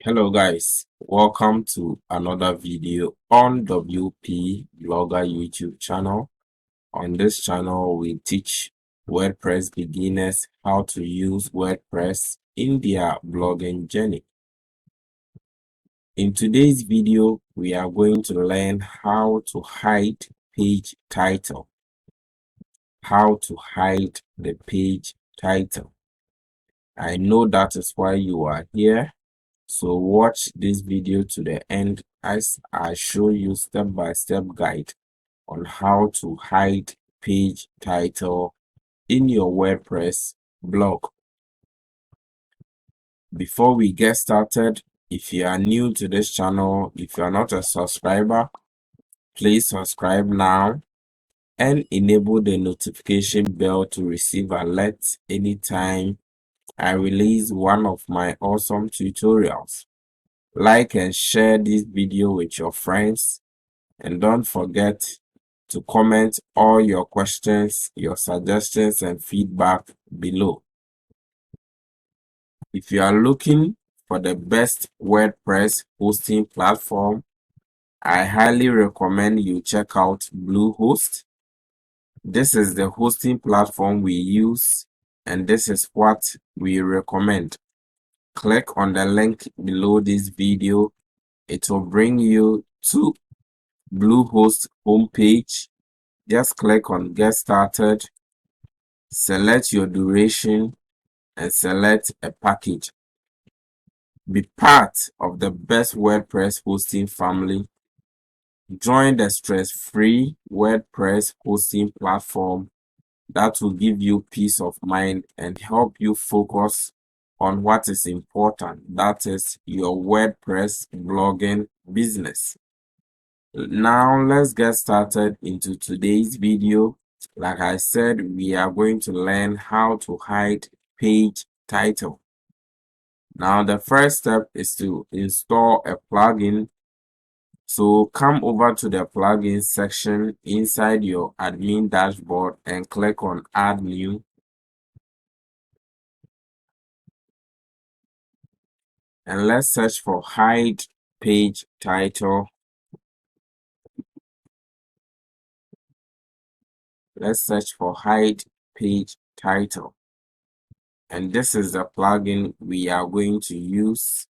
Hello guys, welcome to another video on WP Blogger YouTube channel. On this channel, we teach WordPress beginners how to use WordPress in their blogging journey. In today's video, we are going to learn how to hide page title. How to hide the page title. I know that is why you are here. So watch this video to the end as I show you step-by-step guide on how to hide page title in your WordPress blog. Before we get started, if you are new to this channel, if you are not a subscriber, please subscribe now and enable the notification bell to receive alerts anytime I release one of my awesome tutorials. Like and share this video with your friends, and don't forget to comment all your questions, your suggestions, and feedback below. If you are looking for the best WordPress hosting platform, I highly recommend you check out Bluehost. This is the hosting platform we use, and this is what we recommend. Click on the link below this video. It will bring you to Bluehost homepage. Just click on Get Started, select your duration, and select a package. Be part of the best WordPress hosting family. Join the stress-free WordPress hosting platform that will give you peace of mind and help you focus on what is important, that is your WordPress blogging business. Now let's get started into today's video. Like I said, we are going to learn how to hide page title. Now the first step is to install a plugin. So come over to the plugin section inside your admin dashboard and click on Add New. And let's search for Hide Page Title. Let's search for Hide Page Title. And this is the plugin we are going to use.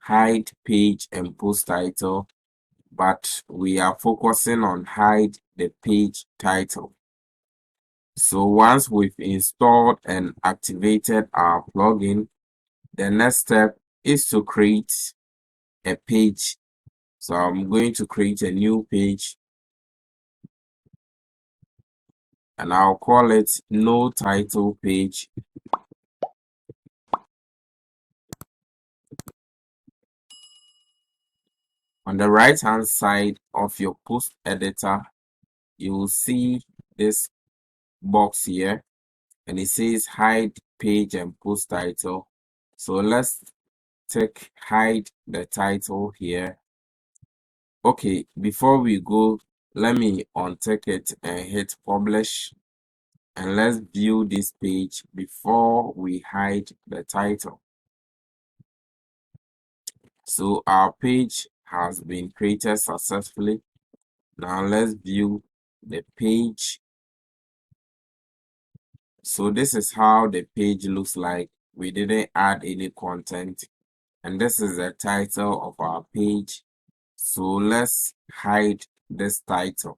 Hide page and post title, but we are focusing on hide the page title. So once we've installed and activated our plugin, the next step is to create a page. So I'm going to create a new page and I'll call it No Title Page. On the right hand side of your post editor, you will see this box here and it says hide page and post title. So let's take hide the title here. Okay, before we go, let me untick it and hit publish, and let's view this page before we hide the title. So our page has been created successfully. Now let's view the page. So this is how the page looks like. We didn't add any content, and this is the title of our page. So let's hide this title.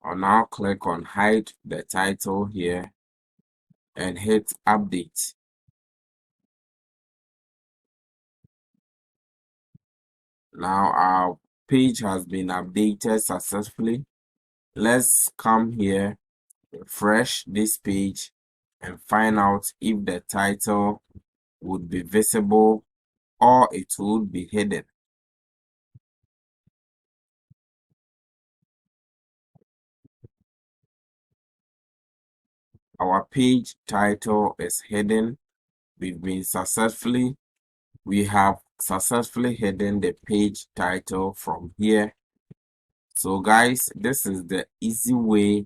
I'll now click on hide the title here and hit update. Now our page has been updated successfully. Let's come here, refresh this page, and find out if the title would be visible or it would be hidden. Our page title is hidden. We have successfully hidden the page title from here. So guys, this is the easy way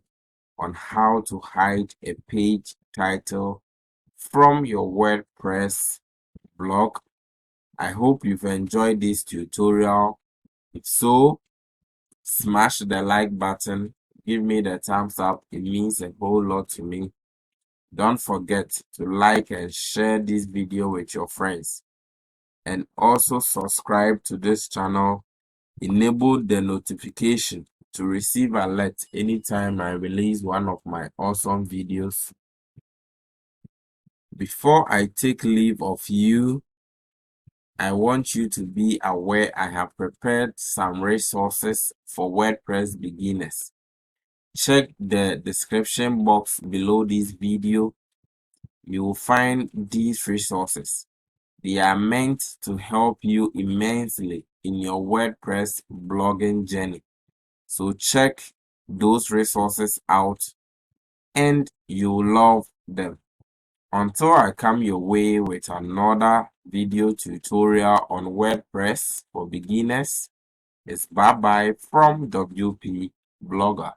on how to hide a page title from your WordPress blog. I hope you've enjoyed this tutorial. If so, smash the like button, give me the thumbs up. It means a whole lot to me. Don't forget to like and share this video with your friends. And also subscribe to this channel. Enable the notification to receive alerts anytime I release one of my awesome videos. Before I take leave of you, I want you to be aware I have prepared some resources for WordPress beginners. Check the description box below this video. You will find these resources. They are meant to help you immensely in your WordPress blogging journey. So check those resources out and you'll love them. Until I come your way with another video tutorial on WordPress for beginners, it's bye-bye from WP Blogger.